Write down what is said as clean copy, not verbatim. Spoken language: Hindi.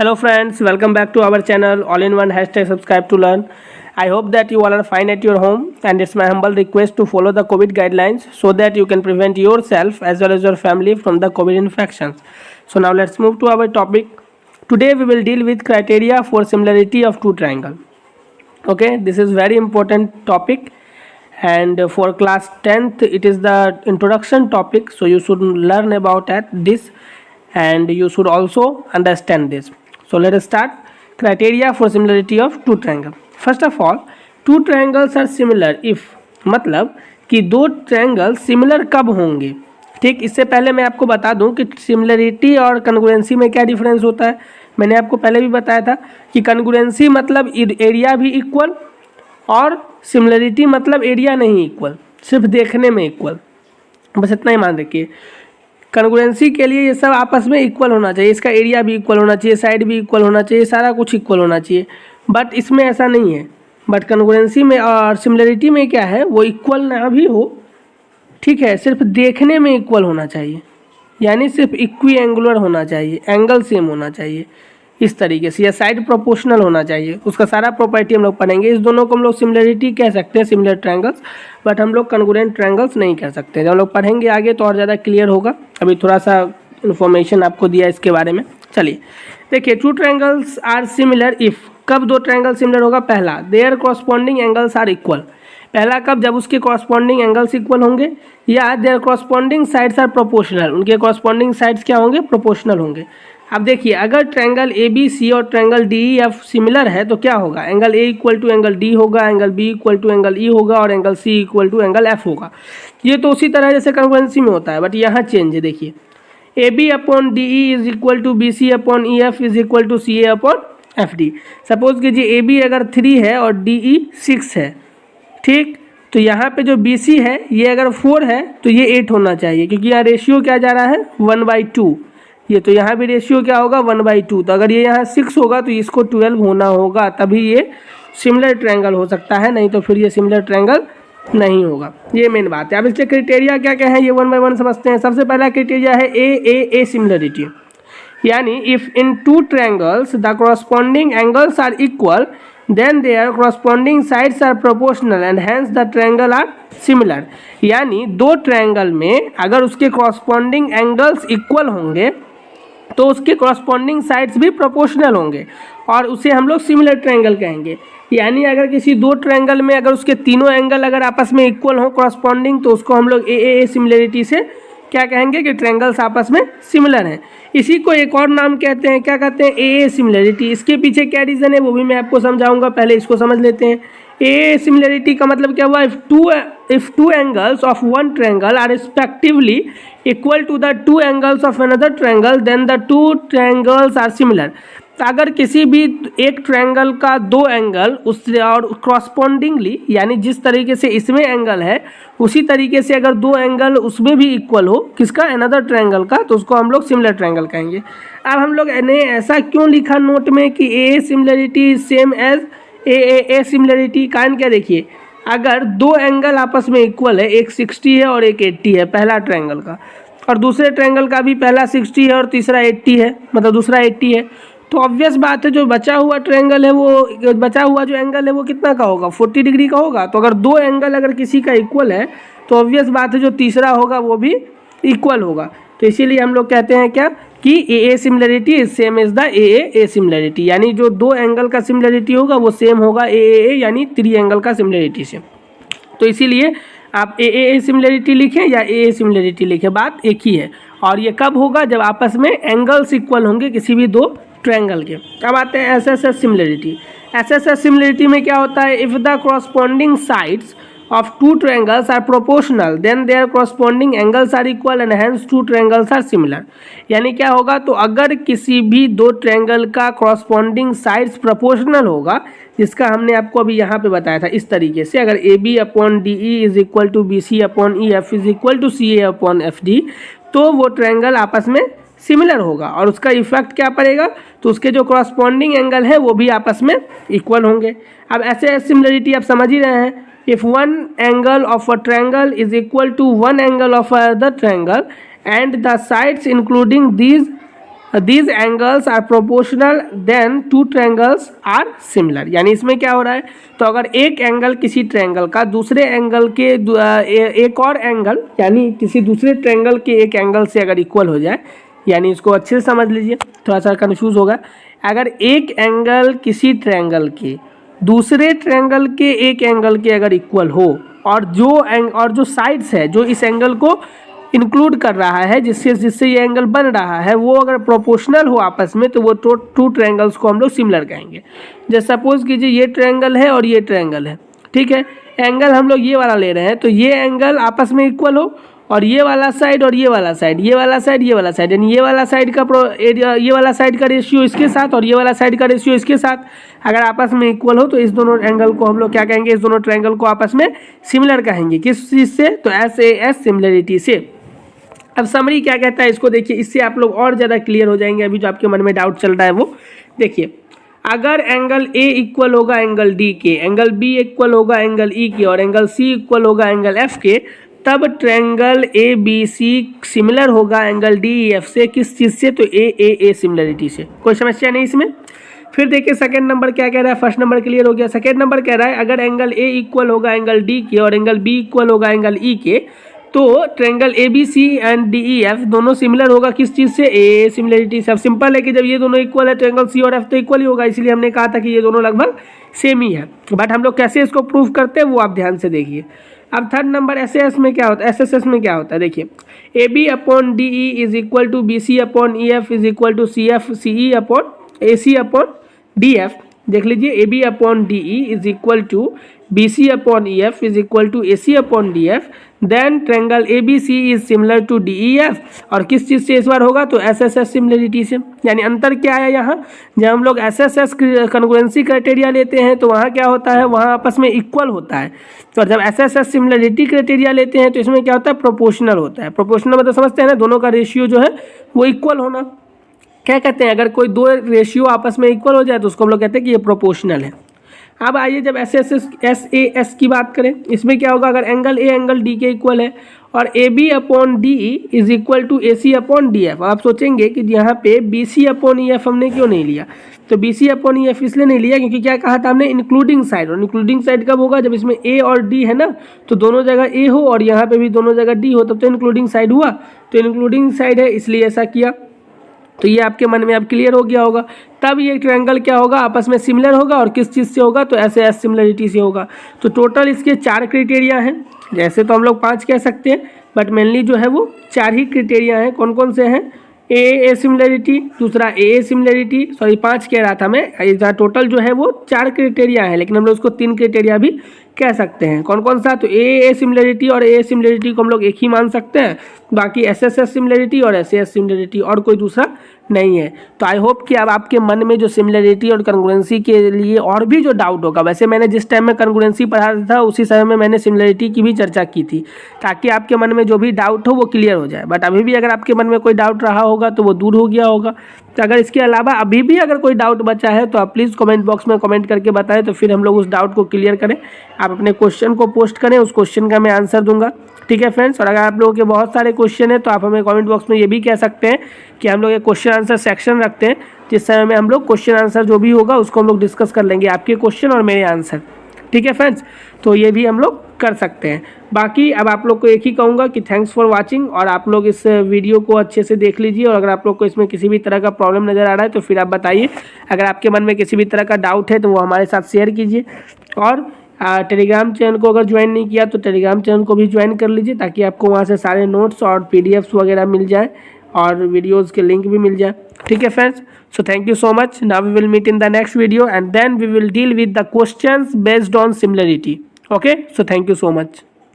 Hello friends, welcome back to our channel all in one hashtag subscribe to learn. I hope that you all are fine at your home, and it's my humble request to follow the COVID guidelines so that you can prevent yourself as well as your family from the COVID infections. So now let's move to our topic. Today we will deal with criteria for similarity of two triangle. Okay, this is very important topic, and for class 10th it is the introduction topic, so you should learn about this and you should also understand this. So let us start. Criteria for similarity of two triangle. First of all, two triangles are similar if, मतलब कि दो ट्रायंगल सिमिलर कब होंगे. ठीक, इससे पहले मैं आपको बता दूं कि सिमिलरिटी और कन्ग्रुएंसी में क्या डिफरेंस होता है. मैंने आपको पहले भी बताया था कि कन्ग्रुएंसी मतलब एरिया भी इक्वल और सिमिलरिटी मतलब एरिया नहीं इक्वल, सिर्फ देखने में इक्वल. बस इतना ही मान रखिए. कन्ग्रुएंसी के लिए ये सब आपस में इक्वल होना चाहिए, इसका एरिया भी इक्वल होना चाहिए, साइड भी इक्वल होना चाहिए, सारा कुछ इक्वल होना चाहिए. बट इसमें ऐसा नहीं है. बट कन्ग्रुएंसी में और सिमिलरिटी में क्या है, वो इक्वल ना भी हो, ठीक है, सिर्फ देखने में इक्वल होना चाहिए, यानी सिर्फ इक्वी एंगुलर होना चाहिए, एंगल सेम होना चाहिए इस तरीके से, या साइड प्रोपोर्शनल होना चाहिए. उसका सारा प्रॉपर्टी हम लोग पढ़ेंगे. इस दोनों को हम लोग सिमिलरिटी कह सकते हैं, सिमिलर ट्रायंगल्स, बट हम लोग कन्ग्रुएंट ट्रायंगल्स नहीं कह सकते. जब हम लोग पढ़ेंगे आगे तो और ज़्यादा क्लियर होगा. अभी थोड़ा सा इन्फॉर्मेशन आपको दिया इसके बारे में. चलिए देखिए, two triangles are similar if. कब दो ट्रायंगल सिमिलर होगा? पहला, their corresponding angles are equal. पहला कब? जब उसके कॉरस्पॉन्डिंग एंगल्स इक्वल होंगे, या their corresponding sides are proportional. उनके कॉरस्पॉन्डिंग साइड्स क्या होंगे? प्रोपोर्शनल होंगे. अब देखिए, अगर ट्रायंगल ए बी सी और triangle D E F similar है तो क्या होगा? Angle A equal to angle D होगा, angle B equal to angle E होगा और angle C equal to angle F होगा. ये तो उसी तरह जैसे कन्ग्रुएंसी में होता है, बट यहाँ चेंज है. देखिए, A B upon D E is equal to B C upon E F is equal to C A upon F D. Suppose कीजिए ए बी अगर 3 है और डी ई 6 है, ठीक, तो यहाँ पे जो बी सी है ये अगर 4 है तो ये 8 होना चाहिए, क्योंकि यहाँ रेशियो क्या जा रहा है? 1/2. ये तो यहाँ भी रेशियो क्या होगा? 1/2. तो अगर ये यहाँ 6 होगा तो इसको 12 होना होगा, तभी ये सिमिलर ट्रायंगल हो सकता है, नहीं तो फिर ये सिमिलर ट्रायंगल नहीं होगा. ये मेन बात है. अब इसके क्राइटेरिया क्या क्या है ये 1 by 1 समझते हैं. सबसे पहला क्राइटेरिया है ए सिमिलरिटी, यानी if in two triangles the corresponding angles are equal then their corresponding sides are proportional and hence the triangle are similar. यानी दो ट्रायंगल में अगर उसके कॉरस्पॉन्डिंग एंगल्स इक्वल होंगे तो उसके कॉरस्पॉन्डिंग साइड्स भी प्रोपोर्शनल होंगे और उसे हम लोग सिमिलर ट्रायंगल कहेंगे. यानी अगर किसी दो ट्रायंगल में अगर उसके तीनों एंगल अगर आपस में इक्वल हो कॉरस्पॉन्डिंग, तो उसको हम लोग ए सिमिलरिटी से क्या कहेंगे कि ट्रायंगल्स आपस में सिमिलर हैं. इसी को एक और नाम कहते हैं, क्या कहते हैं? ए सिमिलरिटी. इसके पीछे क्या रीज़न है वो भी मैं आपको समझाऊंगा, पहले इसको समझ लेते हैं. ए सिमिलरिटी का मतलब क्या हुआ? If two angles of one triangle are respectively equal to the two angles of another triangle then the two triangles are similar. अगर किसी भी एक ट्रायंगल का दो एंगल उससे और क्रॉसपॉन्डिंगली, यानी जिस तरीके से इसमें एंगल है उसी तरीके से अगर दो एंगल उसमें भी इक्वल हो, किसका? अनदर ट्रायंगल का, तो उसको हम लोग सिमिलर ट्रायंगल कहेंगे. अब हम लोग ने ऐसा क्यों लिखा नोट में कि A similarity same as A similarity? कारण क्या? देखिए, अगर दो एंगल आपस में इक्वल है, एक 60 है और एक 80 है पहला ट्रायंगल का, और दूसरे ट्रायंगल का भी पहला 60 है और तीसरा 80 है, मतलब दूसरा 80 है, तो ऑब्वियस बात है जो बचा हुआ ट्रायंगल है वो बचा हुआ जो एंगल है वो कितना का होगा? 40 डिग्री का होगा. तो अगर दो एंगल अगर किसी का इक्वल है तो ऑब्वियस बात है जो तीसरा होगा वो भी इक्वल होगा. तो इसीलिए हम लोग कहते हैं क्या कि A similarity is same as the A similarity, यानी जो दो एंगल का सिमिलरिटी होगा वो सेम होगा ए यानी 3 एंगल का सिमिलरिटी से. तो इसीलिए आप ए सिमिलरिटी लिखें या ए सिमिलरिटी लिखें, बात एक ही है. और ये कब होगा? जब आपस में एंगल्स इक्वल होंगे किसी भी दो ट्रायंगल के. अब आते हैं एस सिमिलरिटी. एस सिमिलरिटी में क्या होता है? If the corresponding sides of two triangles are proportional then their corresponding angles are equal and hence two triangles are similar. यानी क्या होगा? तो अगर किसी भी दो ट्रायंगल का corresponding sides proportional होगा, जिसका हमने आपको अभी यहाँ पे बताया था इस तरीके से, अगर A B upon D E is equal to B C upon E F is equal to C A upon F D, तो वो ट्रायंगल आपस में सिमिलर होगा और उसका इफेक्ट क्या पड़ेगा? तो उसके जो कॉरस्पॉन्डिंग एंगल है वो भी आपस में इक्वल होंगे. अब ऐसे सिमिलरिटी आप समझ ही रहे हैं. If one angle of a triangle is equal to one angle of another triangle and the sides including these these angles are proportional then two triangles are similar. यानी इसमें क्या हो रहा है, तो अगर एक एंगल किसी ट्रायंगल का दूसरे एंगल के एक और एंगल यानी किसी दूसरे ट्रायंगल के एक एंगल से अगर इक्वल हो जाए, यानी इसको अच्छे से समझ लीजिए, थोड़ा सा कंफ्यूज होगा। अगर एक एंगल किसी ट्रायंगल के दूसरे ट्रायंगल के एक एंगल के अगर इक्वल हो और जो साइड्स है जो इस एंगल को इंक्लूड कर रहा है, जिससे ये एंगल बन रहा है, वो अगर प्रोपोर्शनल हो आपस में, तो वो टू ट्रायंगल्स को हम लोग सिमिलर कहेंगे। जैसे सपोज कीजिए ये ट्रायंगल है और ये ट्रायंगल है, ठीक है। एंगल हम लोग ये वाला ले रहे हैं, तो ये एंगल आपस में इक्वल हो और ये वाला साइड और ये वाला साइड, ये वाला साइड, ये वाला साइड, यानी ये वाला साइड का रेशियो इसके साथ और ये वाला साइड का रेशियो इसके साथ अगर आपस में इक्वल हो, तो इस दोनों एंगल को हम लोग क्या कहेंगे, इस दोनों ट्रायंगल को आपस में सिमिलर कहेंगे। किस चीज़ से, तो SAS सिमिलरिटी से। अब समरी क्या कहता है इसको देखिए, इससे आप लोग और ज़्यादा क्लियर हो जाएंगे। अभी जो आपके मन में डाउट चल रहा है वो देखिए, अगर एंगल A इक्वल होगा एंगल D के, एंगल B इक्वल होगा एंगल E के और एंगल C इक्वल होगा एंगल F के, तब ट्रायंगल ABC सिमिलर होगा एंगल DEF से। किस चीज़ से, तो AAA सिमिलरिटी से। कोई समस्या नहीं इसमें। फिर देखिए सेकंड नंबर क्या कह रहा है, फर्स्ट नंबर क्लियर हो गया। सेकंड नंबर कह रहा है अगर एंगल A इक्वल होगा एंगल D के और एंगल B इक्वल होगा एंगल E के, तो ट्रायंगल ABC एंड DEF दोनों सिमिलर होगा किस चीज़ से, AAA सिमिलरिटी से। अब सिंपल है कि जब ये दोनों इक्वल है तो एंगल C और F तो इक्वल ही होगा, इसलिए हमने कहा था कि ये दोनों लगभग सेम ही है। बट हम लोग कैसे इसको प्रूव करते हैं वो आप ध्यान से देखिए। अब थर्ड नंबर SAS में क्या होता है, SSS में क्या होता है देखिए, AB upon DE is equal to BC upon EF is equal to CF CE upon AC upon DF। देख लीजिए, AB upon DE is equal to BC upon EF is equal to AC upon DF। Then triangle ABC is similar to DEF, और किस चीज़ से इस बार होगा, तो SSS सिमिलरिटी से। यानी अंतर क्या है यहाँ, जब हम लोग SSS कॉन्ग्रुएंसी क्राइटेरिया लेते हैं तो वहाँ क्या होता है, वहाँ आपस में इक्वल होता है। तो जब SSS सिमिलरिटी क्राइटेरिया लेते हैं तो इसमें क्या होता है, प्रोपोर्शनल होता है। प्रोपोर्शनल मतलब समझते हैं ना, दोनों का रेशियो जो है वो इक्वल होना। क्या कहते हैं, अगर कोई दो रेशियो आपस में इक्वल हो जाए तो उसको हम लोग कहते हैं कि ये प्रोपोर्शनल है। अब आइए जब SAS की बात करें, इसमें क्या होगा, अगर एंगल A एंगल D के इक्वल है और AB upon DE is equal to AC upon DF। आप सोचेंगे कि यहाँ पे BC अपॉन EF हमने क्यों नहीं लिया, तो BC अपॉन EF इसलिए नहीं लिया क्योंकि क्या कहा था हमने, इंक्लूडिंग साइड। और इंक्लूडिंग साइड कब होगा, जब इसमें A और D है ना, तो दोनों जगह A हो और यहाँ पे भी दोनों जगह D हो, तब तो इंक्लूडिंग साइड हुआ। तो इंक्लूडिंग साइड है इसलिए ऐसा किया। तो ये आपके मन में अब क्लियर हो गया होगा। तब ये ट्रायंगल क्या होगा, आपस में सिमिलर होगा, और किस चीज़ से होगा, तो SAS सिमिलरिटी से होगा। तो टोटल इसके 4 क्राइटेरिया हैं, जैसे तो हम लोग 5 कह सकते हैं, बट मेनली जो है वो 4 ही क्राइटेरिया हैं। कौन कौन से हैं, AAA सिमिलरिटी, दूसरा AA सिमिलरिटी, सॉरी 5 कह रहा था मैं, जहाँ टोटल जो है वो 4 क्राइटेरिया है, लेकिन हम लोग उसको 3 क्राइटेरिया भी कह सकते हैं। कौन कौन सा, तो AAA सिमिलरिटी और AA सिमिलरिटी को हम लोग एक ही मान सकते हैं, बाकी SSS सिमिलरिटी और SAS सिमिलरिटी, और कोई दूसरा नहीं है। तो आई होप कि अब आपके मन में जो सिमिलरिटी और कॉन्ग्रुएंसी के लिए और भी जो डाउट होगा, वैसे मैंने जिस टाइम में कॉन्ग्रुएंसी पढ़ा था उसी समय में मैंने सिमिलरिटी की भी चर्चा की थी, ताकि आपके मन में जो भी डाउट हो वो क्लियर हो जाए। बट अभी भी अगर आपके मन में कोई डाउट रहा होगा तो वो दूर हो गया होगा। तो अगर इसके अलावा अभी भी अगर कोई डाउट बचा है तो आप प्लीज़ कमेंट बॉक्स में कमेंट करके बताएं, तो फिर हम लोग उस डाउट को क्लियर करें। आप अपने क्वेश्चन को पोस्ट करें, उस क्वेश्चन का मैं आंसर दूंगा, ठीक है फ्रेंड्स। और अगर आप लोगों के बहुत सारे क्वेश्चन हैं तो आप हमें कमेंट बॉक्स में ये भी कह सकते हैं कि हम लोग एक क्वेश्चन आंसर सेक्शन रखते हैं, जिस समय में हम लोग क्वेश्चन आंसर जो भी होगा उसको हम लोग डिस्कस कर लेंगे, आपके क्वेश्चन और मेरे आंसर, ठीक है फ्रेंड्स। तो ये भी हम लोग कर सकते हैं। बाकी अब आप लोग को एक ही कहूँगा कि थैंक्स फॉर वाचिंग, और आप लोग इस वीडियो को अच्छे से देख लीजिए। और अगर आप लोग को इसमें किसी भी तरह का प्रॉब्लम नज़र आ रहा है तो फिर आप बताइए। अगर आपके मन में किसी भी तरह का डाउट है तो वो हमारे साथ शेयर कीजिए। और टेलीग्राम चैनल को अगर ज्वाइन नहीं किया तो टेलीग्राम चैनल को भी ज्वाइन कर लीजिए, ताकि आपको वहाँ से सारे नोट्स और PDFs वगैरह मिल जाए और वीडियोज़ के लिंक भी मिल जाए, ठीक है friends. So thank you so much. Now we will meet in the next video and then we will deal with the questions based on similarity. Okay, so thank you so much.